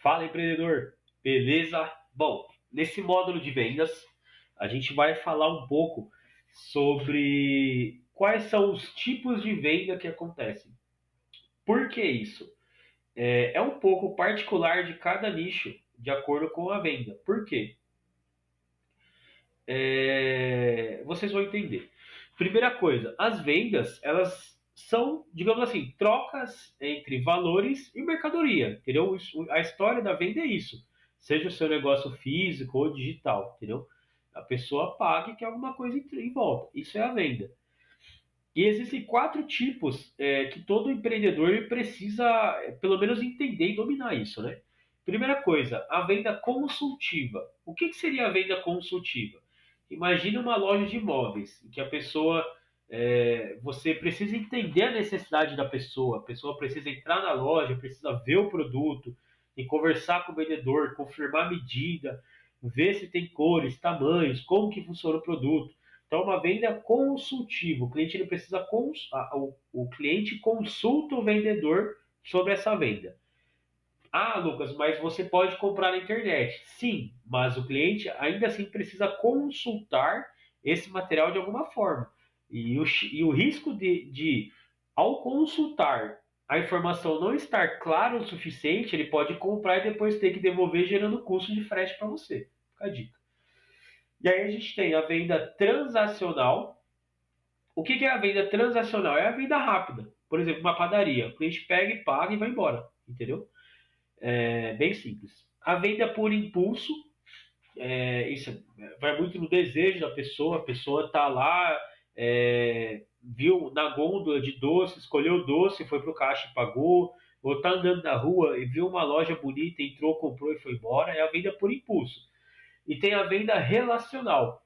Fala, empreendedor, beleza? Bom, nesse módulo de vendas, a gente vai falar um pouco sobre quais são os tipos de venda que acontecem. Por que isso? É um pouco particular de cada nicho, de acordo com a venda. Por quê? Vocês vão entender. Primeira coisa, as vendas, elas são, digamos assim, trocas entre valores e mercadoria, entendeu? A história da venda é isso. Seja o seu negócio físico ou digital, entendeu? A pessoa paga e quer alguma coisa em volta. Isso é a venda. E existem quatro tipos que todo empreendedor ele precisa, pelo menos, entender e dominar isso, né? Primeira coisa, a venda consultiva. O que seria a venda consultiva? Imagine uma loja de imóveis, em que a pessoa, você precisa entender a necessidade da pessoa, a pessoa precisa entrar na loja, precisa ver o produto, e conversar com o vendedor, confirmar a medida, ver se tem cores, tamanhos, como que funciona o produto. Então, uma venda consultiva. O cliente ele precisa o cliente consulta o vendedor sobre essa venda. Ah, Lucas, mas você pode comprar na internet. Sim, mas o cliente ainda assim precisa consultar esse material de alguma forma. E o risco ao consultar, a informação não estar clara o suficiente, ele pode comprar e depois ter que devolver, gerando custo de frete para você. Fica a dica. E aí a gente tem a venda transacional. O que é a venda transacional? É a venda rápida. Por exemplo, uma padaria. O cliente pega e paga e vai embora. Entendeu? É bem simples. A venda por impulso, isso vai muito no desejo da pessoa. A pessoa está lá, viu na gôndola de doce, escolheu o doce, foi para o caixa e pagou. Ou está andando na rua e viu uma loja bonita, entrou, comprou e foi embora. É a venda por impulso. E tem a venda relacional,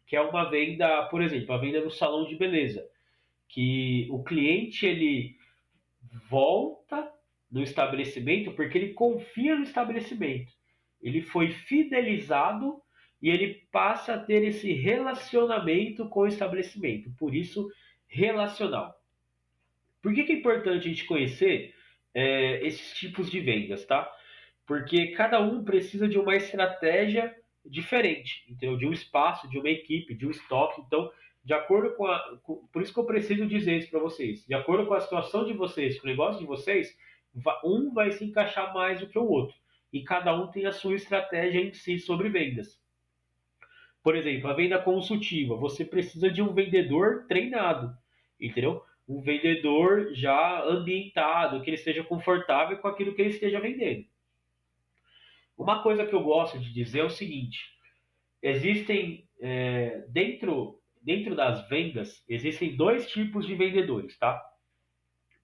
que é uma venda, por exemplo, a venda no salão de beleza, que o cliente ele volta no estabelecimento porque ele confia no estabelecimento. Ele foi fidelizado e ele passa a ter esse relacionamento com o estabelecimento. Por isso, relacional. Por que é importante a gente conhecer esses tipos de vendas, tá? Porque cada um precisa de uma estratégia diferente, entendeu? De um espaço, de uma equipe, de um estoque. Então, de acordo por isso que eu preciso dizer isso para vocês. De acordo com a situação de vocês, com o negócio de vocês, um vai se encaixar mais do que o outro. E cada um tem a sua estratégia em si sobre vendas. Por exemplo, a venda consultiva. Você precisa de um vendedor treinado, entendeu? Um vendedor já ambientado, que ele esteja confortável com aquilo que ele esteja vendendo. Uma coisa que eu gosto de dizer é o seguinte: existem dentro das vendas existem dois tipos de vendedores, tá?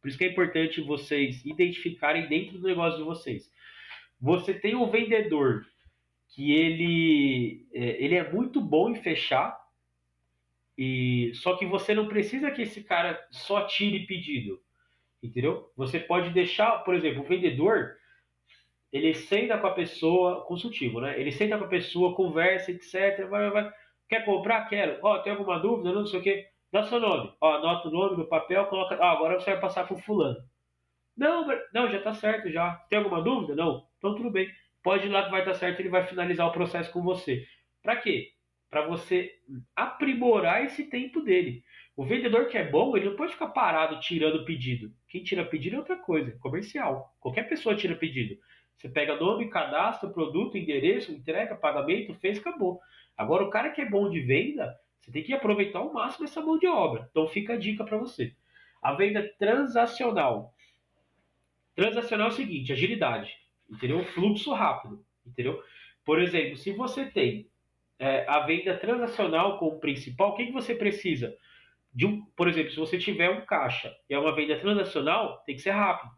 Por isso que é importante vocês identificarem dentro do negócio de vocês. Você tem um vendedor que ele é muito bom em fechar, e só que você não precisa que esse cara só tire pedido, entendeu? Você pode deixar, por exemplo, o vendedor ele senta com a pessoa, consultivo, né? Ele senta com a pessoa, conversa, etc. Vai. Quer comprar? Quero. Ó, tem alguma dúvida? Não sei o quê. Dá seu nome. Ó, anota o nome no papel, coloca. Ah, agora você vai passar pro fulano. Não, já tá certo já. Tem alguma dúvida? Não. Então tudo bem. Pode ir lá que vai estar certo, ele vai finalizar o processo com você. Para quê? Para você aprimorar esse tempo dele. O vendedor que é bom, ele não pode ficar parado tirando pedido. Quem tira pedido é outra coisa, comercial. Qualquer pessoa tira pedido. Você pega nome, cadastro, produto, endereço, entrega, pagamento, fez, acabou. Agora, o cara que é bom de venda, você tem que aproveitar ao máximo essa mão de obra. Então, fica a dica para você. A venda transacional. Transacional é o seguinte, agilidade, entendeu? Fluxo rápido, entendeu? Por exemplo, se você tem a venda transacional como principal, o que você precisa? Por exemplo, se você tiver um caixa e é uma venda transacional, tem que ser rápido,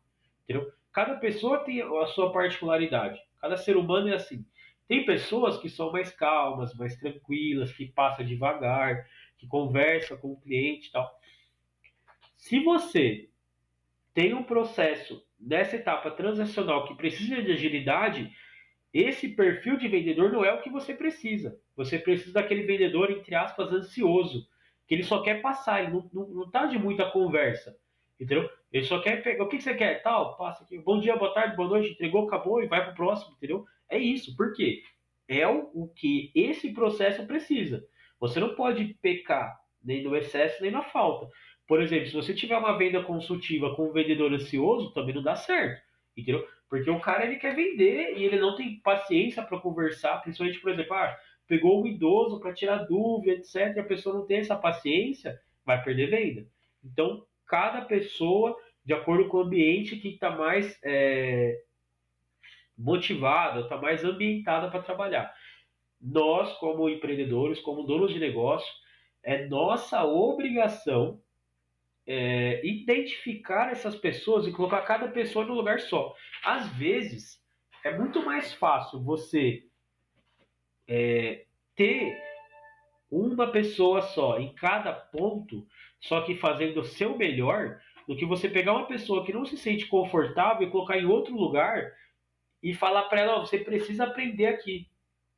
entendeu? Cada pessoa tem a sua particularidade, cada ser humano é assim. Tem pessoas que são mais calmas, mais tranquilas, que passam devagar, que conversam com o cliente e tal. Se você tem um processo nessa etapa transacional que precisa de agilidade, esse perfil de vendedor não é o que você precisa. Você precisa daquele vendedor, entre aspas, ansioso, que ele só quer passar, ele não tá de muita conversa, entendeu? Ele só quer pegar, o que você quer? Tal, passa aqui, bom dia, boa tarde, boa noite, entregou, acabou e vai pro próximo, entendeu? É isso, por quê? É o que esse processo precisa. Você não pode pecar nem no excesso nem na falta. Por exemplo, se você tiver uma venda consultiva com um vendedor ansioso, também não dá certo, entendeu? Porque o cara ele quer vender e ele não tem paciência para conversar, principalmente, por exemplo, pegou um idoso para tirar dúvida, etc. E a pessoa não tem essa paciência, vai perder venda. Então, cada pessoa, de acordo com o ambiente que está mais motivada, está mais ambientada para trabalhar. Nós, como empreendedores, como donos de negócio, é nossa obrigação identificar essas pessoas e colocar cada pessoa no lugar só. Às vezes, é muito mais fácil você ter uma pessoa só em cada ponto, só que fazendo o seu melhor, do que você pegar uma pessoa que não se sente confortável e colocar em outro lugar e falar para ela, oh, você precisa aprender aqui.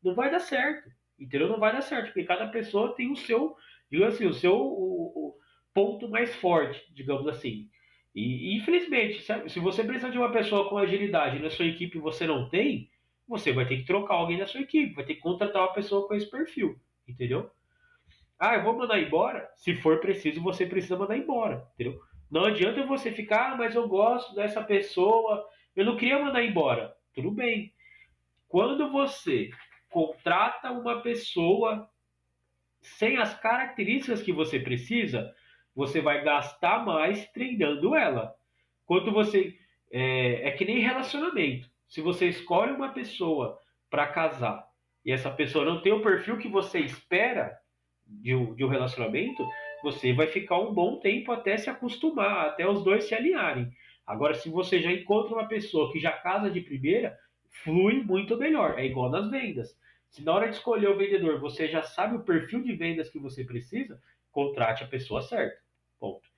Não vai dar certo, entendeu? Não vai dar certo, porque cada pessoa tem o seu, digamos assim, o ponto mais forte, digamos assim. E infelizmente, se você precisa de uma pessoa com agilidade na sua equipe e você não tem, você vai ter que trocar alguém da sua equipe, vai ter que contratar uma pessoa com esse perfil, entendeu? Ah, eu vou mandar embora? Se for preciso, você precisa mandar embora, entendeu? Não adianta você ficar, mas eu gosto dessa pessoa, eu não queria mandar embora. Tudo bem. Quando você contrata uma pessoa sem as características que você precisa, você vai gastar mais treinando ela. Quando você. É que nem relacionamento. Se você escolhe uma pessoa para casar e essa pessoa não tem o perfil que você espera de um relacionamento, você vai ficar um bom tempo até se acostumar, até os dois se alinharem. Agora, se você já encontra uma pessoa que já casa de primeira, flui muito melhor. É igual nas vendas. Se na hora de escolher o vendedor você já sabe o perfil de vendas que você precisa, contrate a pessoa certa. Ponto.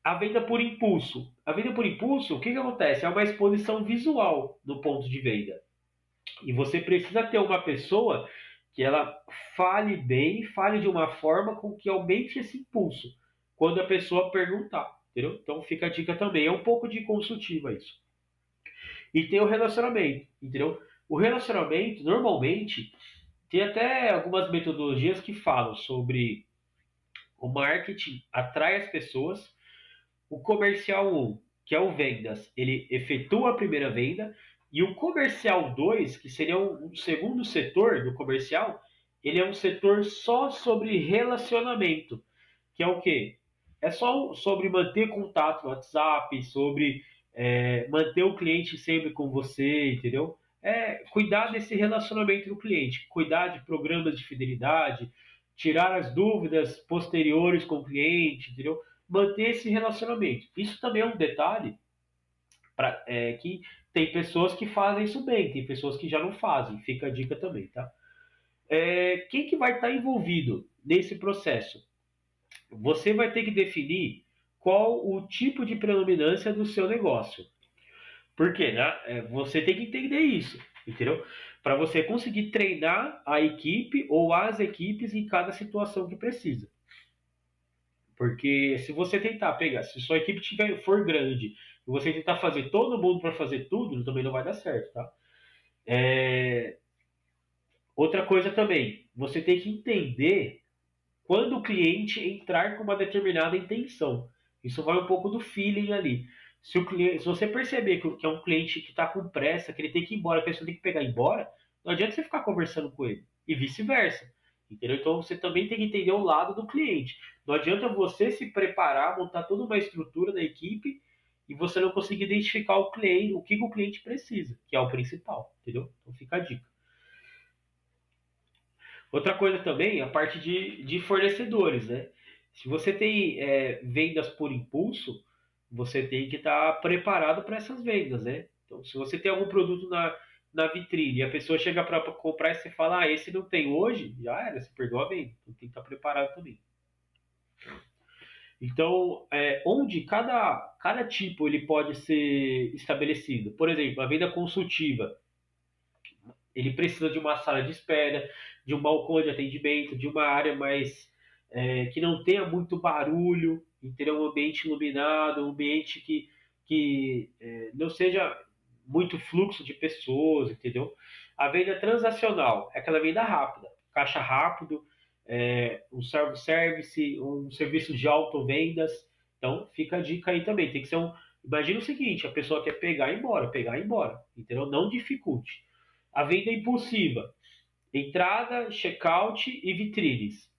A venda por impulso. A venda por impulso, o que, que acontece? É uma exposição visual no ponto de venda. E você precisa ter uma pessoa que ela fale bem, fale de uma forma com que aumente esse impulso quando a pessoa perguntar, entendeu? Então fica a dica também, é um pouco de consultiva isso. E tem o relacionamento, entendeu? O relacionamento, normalmente, tem até algumas metodologias que falam sobre o marketing atrai as pessoas, o comercial um, que é o vendas, ele efetua a primeira venda, e o comercial 2, que seria um segundo setor do comercial, ele é um setor só sobre relacionamento, que é o quê? É só sobre manter contato no WhatsApp, sobre manter o cliente sempre com você, entendeu? É cuidar desse relacionamento do cliente, cuidar de programas de fidelidade, tirar as dúvidas posteriores com o cliente, entendeu? Manter esse relacionamento. Isso também é um detalhe que tem pessoas que fazem isso bem, tem pessoas que já não fazem. Fica a dica também, tá? Quem que vai estar envolvido nesse processo? Você vai ter que definir qual o tipo de predominância do seu negócio. Por quê? Né? Você tem que entender isso, entendeu? Para você conseguir treinar a equipe ou as equipes em cada situação que precisa. Porque se você tentar pegar, se sua equipe for grande e você tentar fazer todo mundo para fazer tudo, também não vai dar certo, tá? Outra coisa também, você tem que entender quando o cliente entrar com uma determinada intenção. Isso vai um pouco do feeling ali. Se você perceber que é um cliente que está com pressa, que ele tem que ir embora, que a pessoa tem que pegar e ir embora, não adianta você ficar conversando com ele. E vice-versa. Entendeu? Então você também tem que entender o lado do cliente. Não adianta você se preparar, montar toda uma estrutura da equipe e você não conseguir identificar o cliente, o que o cliente precisa, que é o principal. Entendeu? Então fica a dica. Outra coisa também, a parte de fornecedores, né? Se você tem vendas por impulso, você tem que estar preparado para essas vendas, né? Então, se você tem algum produto na vitrine e a pessoa chega para comprar e você fala, esse não tem hoje, já era, você perdeu a venda. Então, tem que estar preparado também. Então, onde cada tipo ele pode ser estabelecido? Por exemplo, a venda consultiva. Ele precisa de uma sala de espera, de um balcão de atendimento, de uma área mais que não tenha muito barulho, em ter um ambiente iluminado, um ambiente que não seja muito fluxo de pessoas, entendeu? A venda transacional é aquela venda rápida, caixa rápido, um self-service, um serviço de autovendas. Então, fica a dica aí também. Tem que ser um. Imagina o seguinte: a pessoa quer pegar e ir embora, entendeu? Não dificulte. A venda impulsiva, entrada, checkout e vitrines.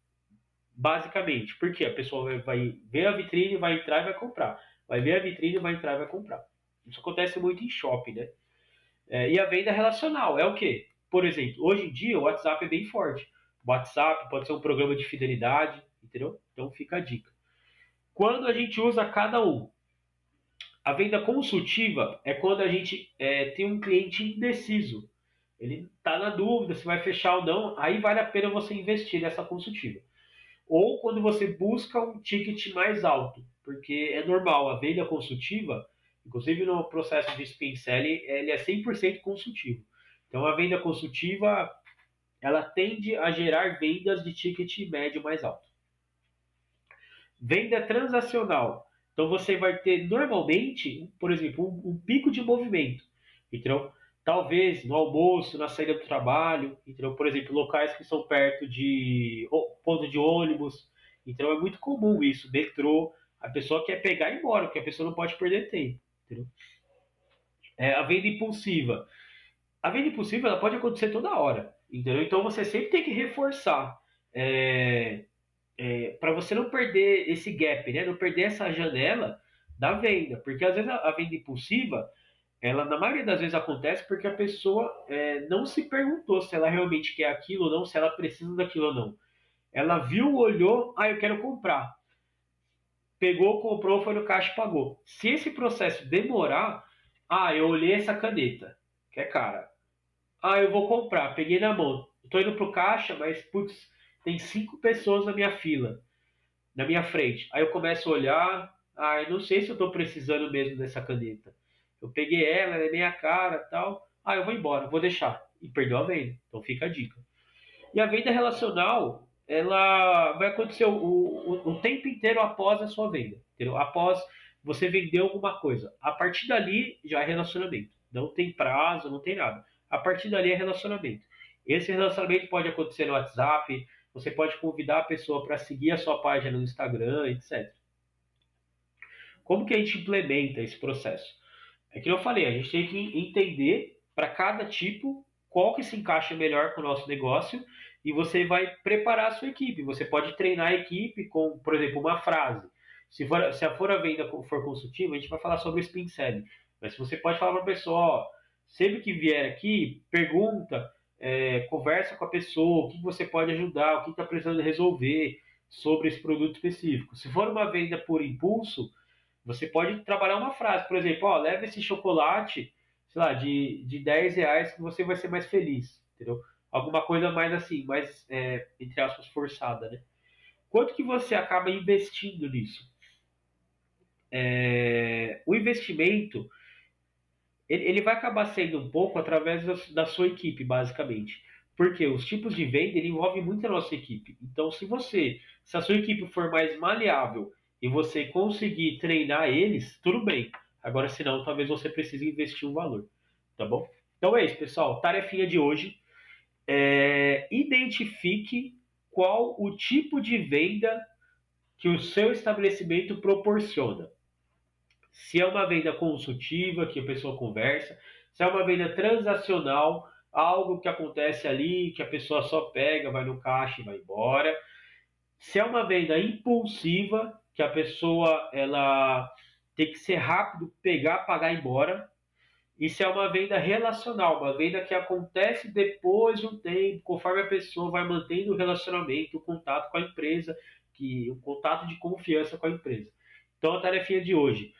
Basicamente, porque a pessoa vai ver a vitrine, vai entrar e vai comprar. Vai ver a vitrine, vai entrar e vai comprar. Isso acontece muito em shopping, né? E a venda relacional é o quê? Por exemplo, hoje em dia o WhatsApp é bem forte. O WhatsApp pode ser um programa de fidelidade, entendeu? Então fica a dica. Quando a gente usa cada um? A venda consultiva é quando a gente tem um cliente indeciso. Ele está na dúvida se vai fechar ou não, aí vale a pena você investir nessa consultiva. Ou quando você busca um ticket mais alto, porque é normal, a venda consultiva, inclusive no processo de spin selling, ele é 100% consultivo. Então a venda consultiva, ela tende a gerar vendas de ticket médio mais alto. Venda transacional. Então você vai ter normalmente, por exemplo, um pico de movimento. Então, talvez no almoço, na saída do trabalho, então, por exemplo, locais que são perto de ponto de ônibus. Então é muito comum isso, metrô, a pessoa quer pegar e ir embora, porque a pessoa não pode perder tempo. Entendeu? A venda impulsiva. A venda impulsiva ela pode acontecer toda hora, entendeu? Então você sempre tem que reforçar. É, para você não perder esse gap, né? Não perder essa janela da venda, porque às vezes a venda impulsiva, ela na maioria das vezes acontece porque a pessoa não se perguntou se ela realmente quer aquilo ou não, se ela precisa daquilo ou não. Ela viu, olhou, eu quero comprar. Pegou, comprou, foi no caixa e pagou. Se esse processo demorar, eu olhei essa caneta, que é cara. Eu vou comprar, peguei na mão. Estou indo pro caixa, mas putz, tem 5 pessoas na minha fila, na minha frente. Aí eu começo a olhar, eu não sei se eu estou precisando mesmo dessa caneta. Eu peguei ela é minha cara, tal. Eu vou embora, vou deixar. E perdeu a venda. Então fica a dica. E a venda relacional, ela vai acontecer o tempo inteiro após a sua venda, entendeu? Após você vender alguma coisa. A partir dali já é relacionamento. Não tem prazo, não tem nada. A partir dali é relacionamento. Esse relacionamento pode acontecer no WhatsApp, você pode convidar a pessoa para seguir a sua página no Instagram, etc. Como que a gente implementa esse processo? É que eu falei, a gente tem que entender para cada tipo qual que se encaixa melhor com o nosso negócio e você vai preparar a sua equipe. Você pode treinar a equipe com, por exemplo, uma frase. Se a venda for consultiva, a gente vai falar sobre o spin selling. Mas você pode falar para a pessoa, sempre que vier aqui, pergunta, conversa com a pessoa, o que você pode ajudar, o que está precisando resolver sobre esse produto específico. Se for uma venda por impulso, você pode trabalhar uma frase, por exemplo, leva esse chocolate, sei lá, de R$ 10 que você vai ser mais feliz, entendeu? Alguma coisa mais assim, mais, entre aspas, forçada, né? Quanto que você acaba investindo nisso? O investimento, ele vai acabar sendo um pouco através da sua equipe, basicamente. Porque os tipos de venda ele envolve muito a nossa equipe. Então, se a sua equipe for mais maleável e você conseguir treinar eles, tudo bem. Agora, se não, talvez você precise investir um valor, tá bom? Então é isso, pessoal. Tarefinha de hoje. Identifique qual o tipo de venda que o seu estabelecimento proporciona. Se é uma venda consultiva, que a pessoa conversa, se é uma venda transacional, algo que acontece ali, que a pessoa só pega, vai no caixa e vai embora. Se é uma venda impulsiva, que a pessoa ela tem que ser rápido, pegar, pagar e ir embora. E se é uma venda relacional, uma venda que acontece depois de um tempo, conforme a pessoa vai mantendo o relacionamento, o contato com a empresa, o contato de confiança com a empresa. Então a tarefinha de hoje,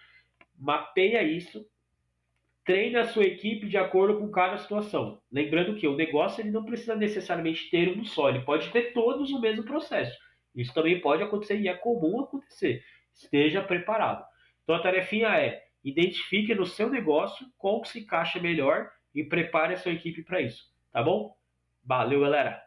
mapeia isso, treine a sua equipe de acordo com cada situação. Lembrando que o negócio ele não precisa necessariamente ter um só, ele pode ter todos o mesmo processo. Isso também pode acontecer e é comum acontecer. Esteja preparado. Então a tarefinha é identifique no seu negócio qual que se encaixa melhor e prepare a sua equipe para isso. Tá bom? Valeu, galera!